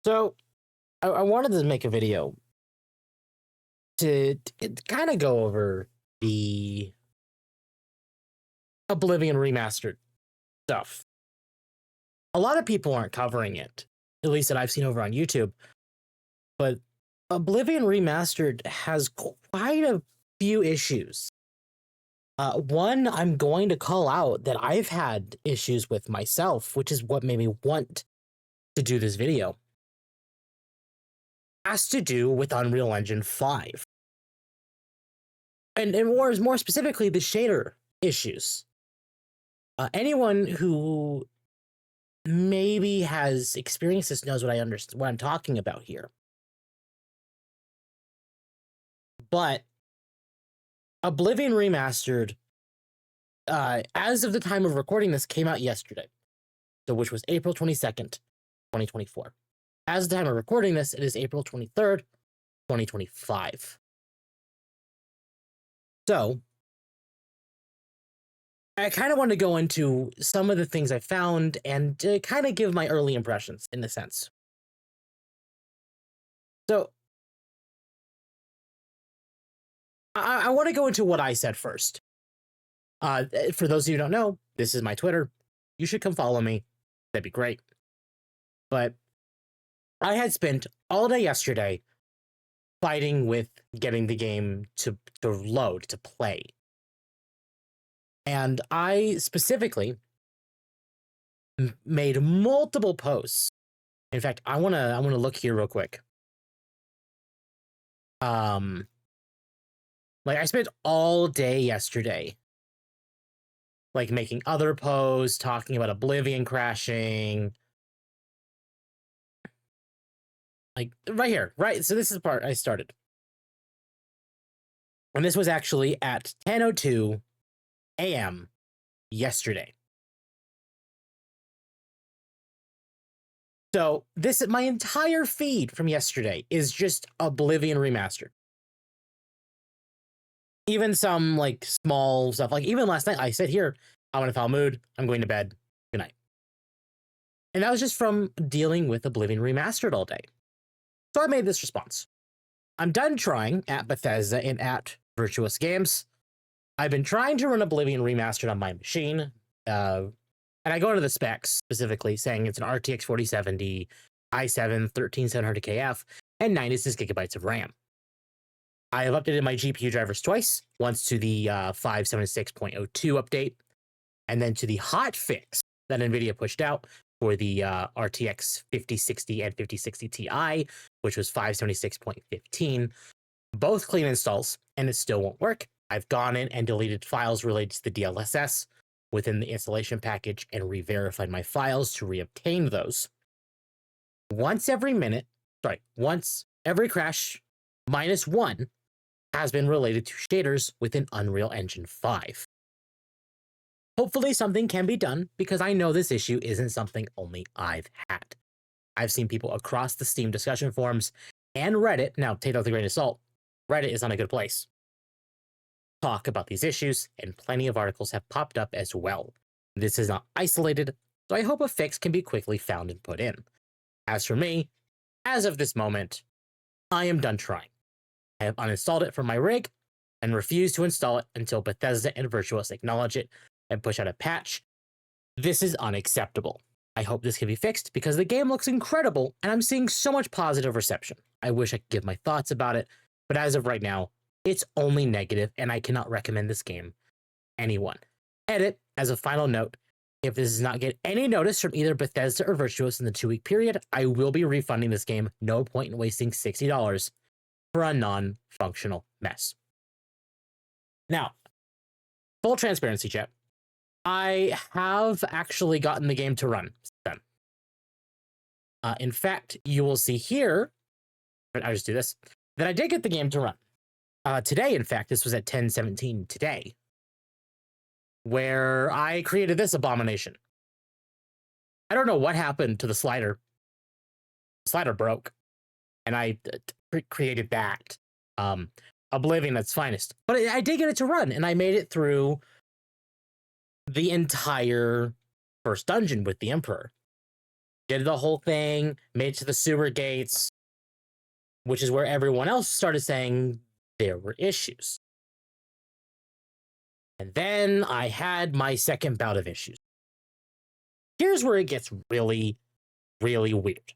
So I wanted to make a video to kind of go over the Oblivion Remastered stuff. A lot of people aren't covering it, at least that I've seen over on YouTube, but Oblivion Remastered has quite a few issues. One I'm going to call out that I've had issues with myself, which is what made me want to do this video, has to do with Unreal Engine 5. And more specifically, the shader issues. Anyone who maybe has experienced this knows what I'm talking about here. But Oblivion Remastered, as of the time of recording this, came out yesterday, so which was April 22nd, 2024. As of the time of recording this, it is April 23rd, 2025. So, I kind of want to go into some of the things I found and kind of give my early impressions, in a sense. So, I want to go into what I said first. For those of you who don't know, this is my Twitter. You should come follow me. That'd be great. But I had spent all day yesterday fighting with getting the game to load, to play. And I specifically made multiple posts. In fact, I wanna look here real quick. Like, I spent all day yesterday, like, making other posts, talking about Oblivion crashing. Like, right here, right? So this is the part I started. And this was actually at 10:02 a.m. yesterday. So my entire feed from yesterday is just Oblivion Remastered. Even some, like, small stuff. Like, even last night, I said here, I'm in a foul mood. I'm going to bed. Good night. And that was just from dealing with Oblivion Remastered all day. So I made this response. I'm done trying at Bethesda and at Virtuous Games. I've been trying to run Oblivion Remastered on my machine. And I go into the specs, specifically saying it's an RTX 4070, i7 13700KF, and 96 gigabytes of RAM. I have updated my GPU drivers twice, once to the 576.02 update, and then to the hot fix that NVIDIA pushed out for the RTX 5060 and 5060 Ti, which was 576.15. Both clean installs, and it still won't work. I've gone in and deleted files related to the DLSS within the installation package and re-verified my files to reobtain those. Once every crash minus one has been related to shaders within Unreal Engine 5. Hopefully something can be done, because I know this issue isn't something only I've had. I've seen people across the Steam discussion forums and Reddit, now take that with a grain of salt, Reddit is not a good place, talk about these issues, and plenty of articles have popped up as well. This is not isolated, so I hope a fix can be quickly found and put in. As for me, as of this moment, I am done trying. I have uninstalled it from my rig and refuse to install it until Bethesda and Virtuous acknowledge it and push out a patch. This is unacceptable. I hope this can be fixed, because the game looks incredible and I'm seeing so much positive reception. I wish I could give my thoughts about it, but as of right now, it's only negative and I cannot recommend this game to anyone. Edit, as a final note, if this does not get any notice from either Bethesda or Virtuous in the 2-week period, I will be refunding this game. No point in wasting $60 for a non-functional mess. Now, full transparency, chat. I have actually gotten the game to run then. In fact, you will see here, but I'll just do this, that I did get the game to run. Today, in fact, this was at 10:17 today, where I created this abomination. I don't know what happened to the slider. The slider broke, and I created that. Oblivion at its finest. But I did get it to run, and I made it through the entire first dungeon with the Emperor. did the whole thing, made it to the sewer gates, which is where everyone else started saying there were issues. And then I had my second bout of issues. Here's where it gets really, really weird.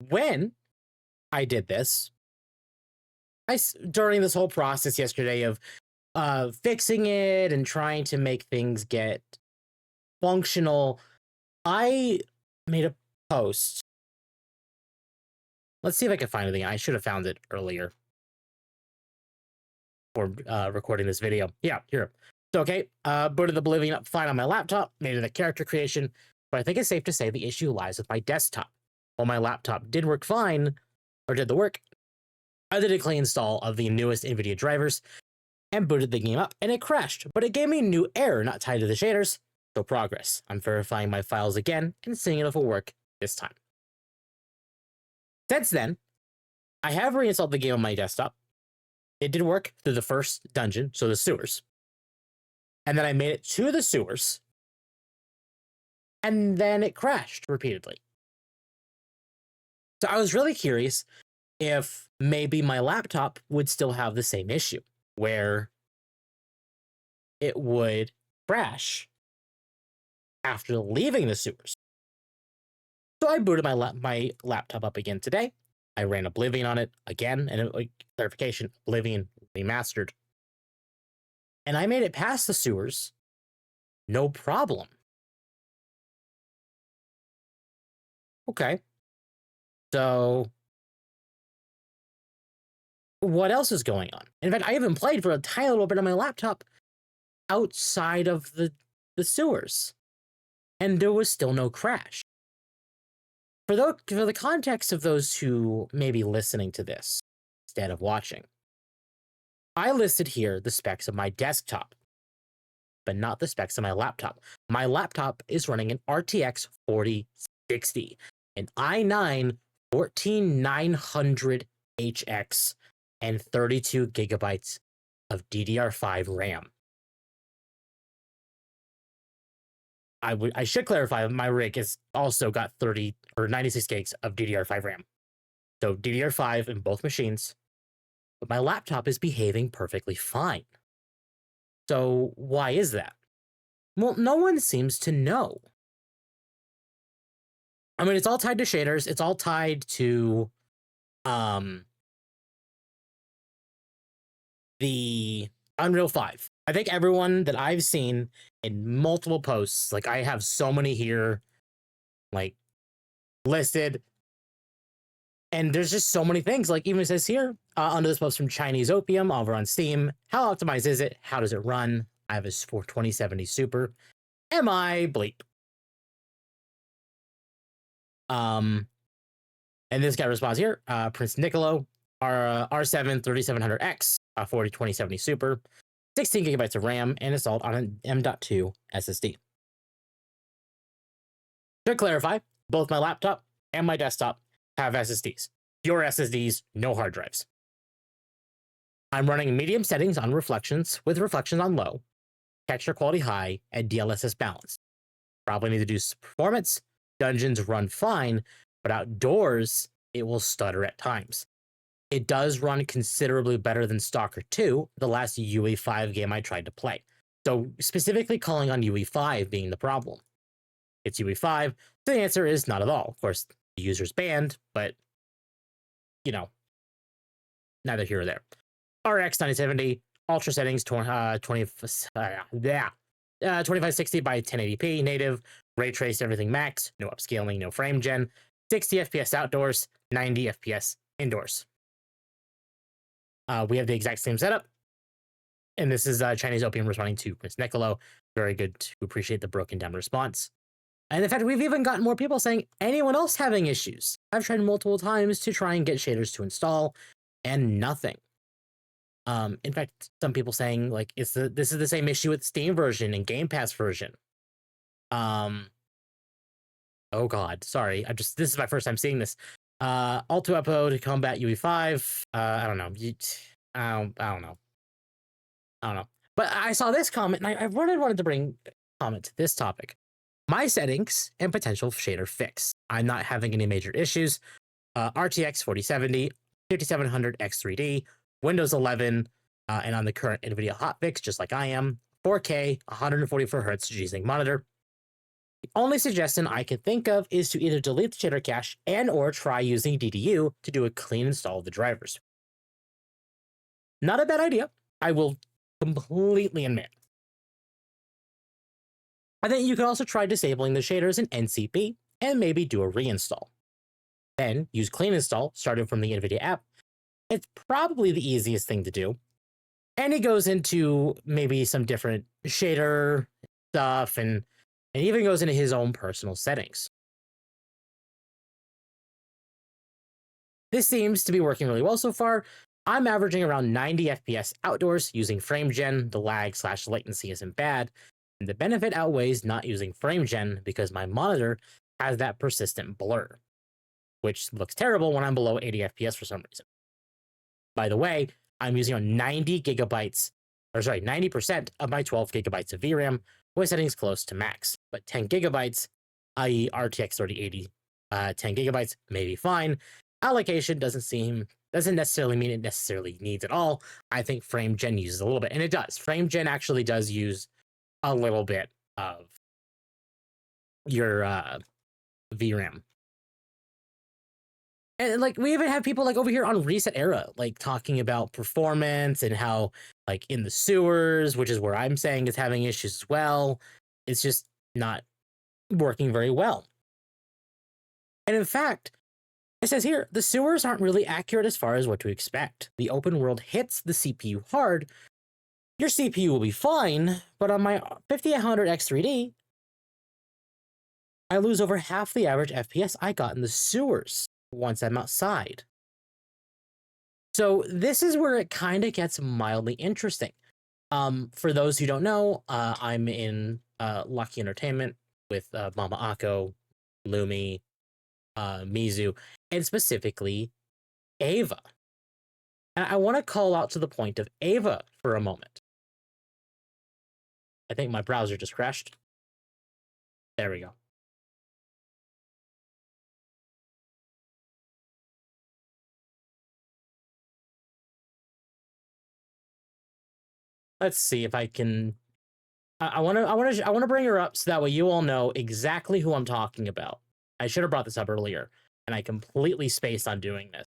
When I did this, during this whole process yesterday of fixing it and trying to make things get functional, I made a post. Let's see if I can find anything. I should have found it earlier for recording this video. Yeah, here. So, okay, booted Oblivion up fine on my laptop, made it a character creation, but I think it's safe to say the issue lies with my desktop. While my laptop did work fine, or did the work, I did a clean install of the newest NVIDIA drivers and booted the game up, and it crashed, but it gave me a new error not tied to the shaders, so progress. I'm verifying my files again and seeing if it'll work this time. Since then, I have reinstalled the game on my desktop. It did work through the first dungeon, so the sewers. And then I made it to the sewers, and then it crashed repeatedly. So I was really curious if maybe my laptop would still have the same issue, where it would crash after leaving the sewers. So I booted my laptop up again today. I ran Oblivion on it again, and clarification, Oblivion Remastered. And I made it past the sewers, no problem. Okay. So what else is going on? In fact, I even played for a tiny little bit on my laptop outside of the sewers, and there was still no crash. For the context of those who may be listening to this instead of watching, I listed here the specs of my desktop, but not the specs of my laptop. My laptop is running an RTX 4060, an i9 14900HX, and 32 gigabytes of DDR5 RAM. I should clarify, my rig has also got 30 or 96 gigs of DDR5 RAM. So DDR5 in both machines, but my laptop is behaving perfectly fine. So why is that? Well, no one seems to know. I mean, it's all tied to shaders. It's all tied to the Unreal 5. I think everyone that I've seen in multiple posts, like I have so many here, like listed, and there's just so many things. Like even it says here under this post from Chinese Opium over on Steam, how optimized is it? How does it run? I have a 2070 Super. Am I bleep? And this guy responds here, Prince Niccolo, R7 3700X, 40 2070 Super, 16 gigabytes of RAM, and installed on an M.2 SSD. To clarify, both my laptop and my desktop have SSDs. Pure SSDs, no hard drives. I'm running medium settings on reflections, with reflections on low, texture quality high, and DLSS balance. Probably need to do performance. Dungeons run fine, but outdoors, it will stutter at times. It does run considerably better than Stalker 2, the last UE5 game I tried to play. So specifically calling on UE5 being the problem. It's UE5. The answer is not at all. Of course, the user's banned, but, you know, neither here or there. RX 9070, ultra settings, 2560 by 1080p, native, ray trace, everything max, no upscaling, no frame gen, 60 FPS outdoors, 90 FPS indoors. We have the exact same setup. And this is Chinese Opium responding to Prince Niccolo. Very good to appreciate the broken down response. And in fact, we've even gotten more people saying, anyone else having issues? I've tried multiple times to try and get shaders to install, and nothing. In fact, some people saying, like, this is the same issue with Steam version and Game Pass version. Oh God, sorry. This is my first time seeing this. Alto Apo to combat UE5. I don't know. I don't know. But I saw this comment, and I really wanted to bring comment to this topic. My settings and potential shader fix. I'm not having any major issues. RTX 4070, 5700 X3D, Windows 11, and on the current NVIDIA hotfix, just like I am, 4K, 144Hz G-Sync monitor. The only suggestion I can think of is to either delete the shader cache and or try using DDU to do a clean install of the drivers. Not a bad idea, I will completely admit. I think you could also try disabling the shaders in NCP and maybe do a reinstall. Then use clean install starting from the NVIDIA app. It's probably the easiest thing to do. And he goes into maybe some different shader stuff and even goes into his own personal settings. This seems to be working really well so far. I'm averaging around 90 FPS outdoors using frame gen. The lag/latency isn't bad. And the benefit outweighs not using frame gen because my monitor has that persistent blur, which looks terrible when I'm below 80 FPS for some reason. By the way, I'm using on 90% of my 12 gigabytes of VRAM with settings close to max. But 10 gigabytes, i.e. RTX 3080, 10 gigabytes may be fine. Allocation doesn't necessarily mean it necessarily needs it all. I think frame gen uses a little bit, and it does. Frame gen actually does use a little bit of your VRAM. And like we even have people like over here on Reset Era like talking about performance and how like in the sewers, which is where I'm saying is having issues as well, it's just not working very well. And in fact, it says here, the sewers aren't really accurate as far as what to expect. The open world hits the CPU hard. Your CPU will be fine, but on my 5800 X3D, I lose over half the average FPS I got in the sewers once I'm outside. So this is where it kind of gets mildly interesting. For those who don't know, I'm in Lucky Entertainment with Mama Ako, Lumi, Mizu, and specifically Ava. And I want to call out to the point of Ava for a moment. I think my browser just crashed. There we go. Let's see if I can. I want to bring her up so that way you all know exactly who I'm talking about. I should have brought this up earlier, and I completely spaced on doing this.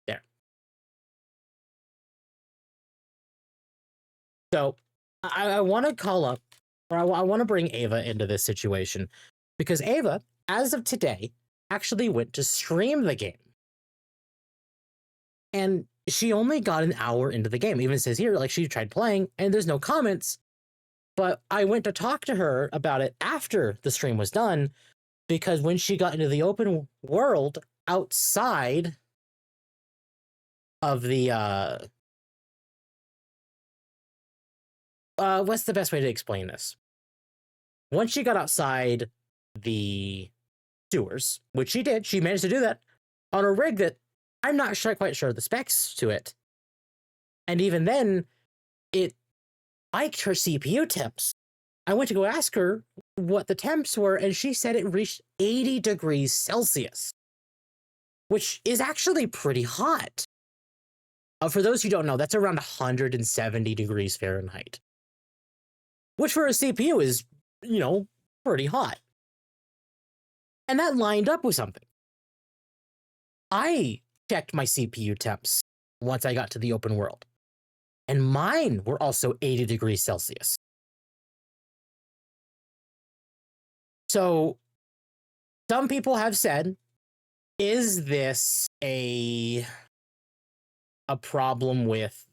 There. So I want to call up, or I want to bring Ava into this situation because Ava, as of today, actually went to stream the game. And she only got an hour into the game. It even says here, like, she tried playing and there's no comments. But I went to talk to her about it after the stream was done because when she got into the open world outside of the, what's the best way to explain this? Once she got outside the sewers, which she did, she managed to do that on a rig that I'm not quite sure the specs to it. And even then, it liked her CPU temps. I went to go ask her what the temps were, and she said it reached 80 degrees Celsius, which is actually pretty hot. For those who don't know, that's around 170 degrees Fahrenheit, which for a CPU is, you know, pretty hot. And that lined up with something. I checked my CPU temps once I got to the open world, and mine were also 80 degrees Celsius. So some people have said, is this a problem with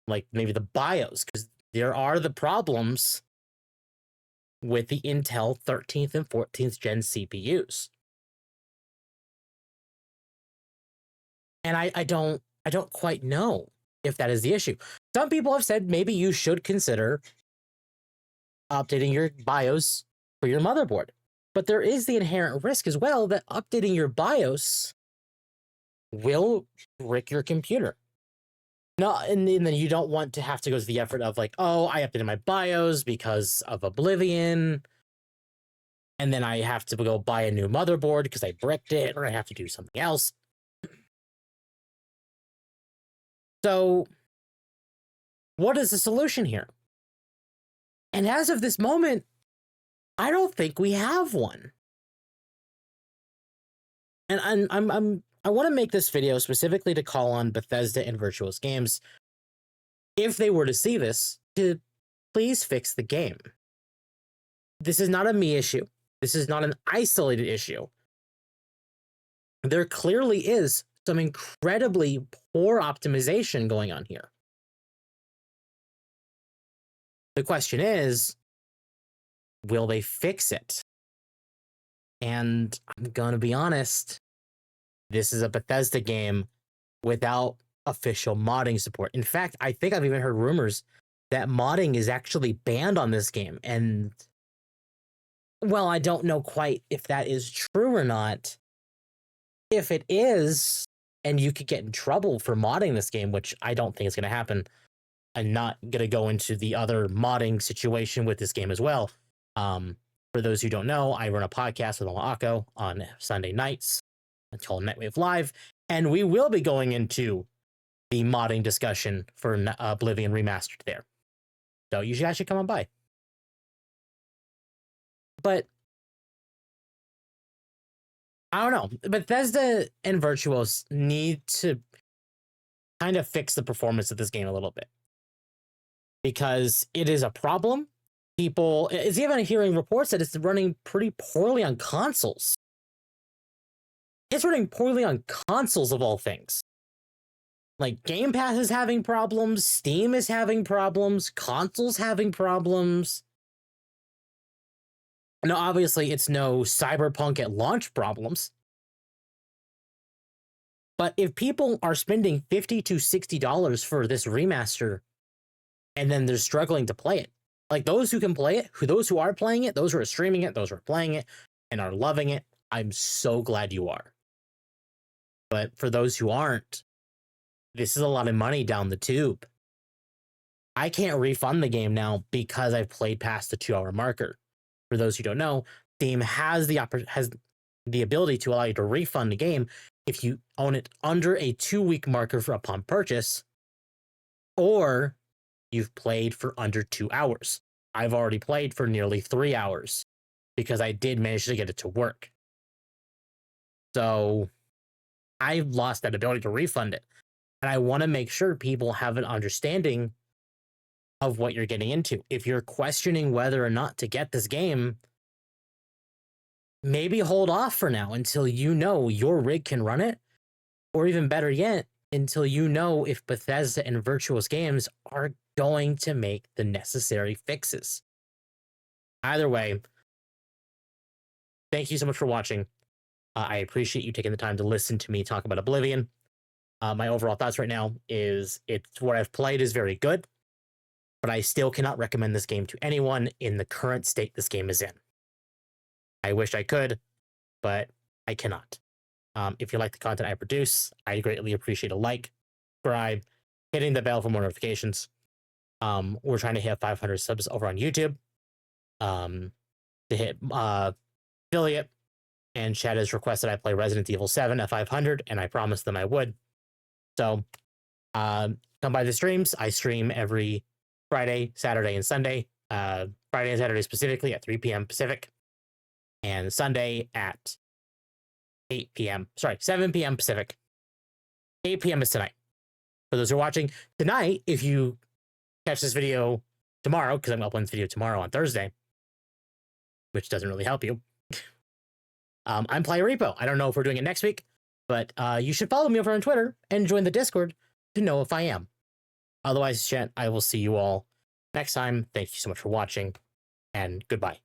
like maybe the BIOS? Because there are the problems with the Intel 13th and 14th gen CPUs. And I don't quite know if that is the issue. Some people have said maybe you should consider updating your BIOS for your motherboard. But there is the inherent risk as well that updating your BIOS will brick your computer. No, and then you don't want to have to go to the effort of like, oh, I updated my BIOS because of Oblivion, and then I have to go buy a new motherboard because I bricked it, or I have to do something else. So, what is the solution here? And as of this moment, I don't think we have one. And I want to make this video specifically to call on Bethesda and Virtuos Games, if they were to see this, to please fix the game. This is not a me issue. This is not an isolated issue. There clearly is some incredibly poor optimization going on here. The question is, will they fix it? And I'm gonna be honest, this is a Bethesda game without official modding support. In fact, I think I've even heard rumors that modding is actually banned on this game. And, well, I don't know quite if that is true or not. If it is, and you could get in trouble for modding this game, which I don't think is going to happen, I'm not going to go into the other modding situation with this game as well. For those who don't know, I run a podcast with Akko on Sunday nights until Nightwave Live, and we will be going into the modding discussion for Oblivion Remastered there. So you guys should come on by. But I don't know. Bethesda and Virtuos need to kind of fix the performance of this game a little bit, because it is a problem. People, it's even hearing reports that it's running pretty poorly on consoles. It's running poorly on consoles of all things. Like, Game Pass is having problems, Steam is having problems, consoles having problems. Now, obviously, it's no Cyberpunk at launch problems. But if people are spending $50 to $60 for this remaster, and then they're struggling to play it, like those who can play it, those who are playing it, those who are streaming it, those who are playing it and are loving it, I'm so glad you are. But for those who aren't, this is a lot of money down the tube. I can't refund the game now because I've played past the 2-hour marker. For those who don't know, Steam has the ability to allow you to refund the game if you own it under a 2-week marker upon purchase, or you've played for under 2 hours. I've already played for nearly 3 hours because I did manage to get it to work. So I've lost that ability to refund it. And I want to make sure people have an understanding of what you're getting into. If you're questioning whether or not to get this game, maybe hold off for now until you know your rig can run it, or even better yet, until you know if Bethesda and Virtuos Games are going to make the necessary fixes. Either way, thank you so much for watching. I appreciate you taking the time to listen to me talk about Oblivion. My overall thoughts right now is what I've played is very good, but I still cannot recommend this game to anyone in the current state this game is in. I wish I could, but I cannot. If you like the content I produce, I greatly appreciate a like, subscribe, hitting the bell for more notifications. We're trying to hit 500 subs over on YouTube. To hit affiliate, and Chad has requested I play Resident Evil 7 at 500, and I promised them I would. So come by the streams. I stream every Friday, Saturday, and Sunday. Friday and Saturday specifically at 3 p.m. Pacific, and Sunday at 8 p.m. Sorry, 7 p.m. Pacific. 8 p.m. is tonight. For those who are watching tonight, if you catch this video tomorrow, because I'm uploading this video tomorrow on Thursday, which doesn't really help you, I'm Playa Repo. I don't know if we're doing it next week, but you should follow me over on Twitter and join the Discord to know if I am. Otherwise, chat, I will see you all next time. Thank you so much for watching, and goodbye.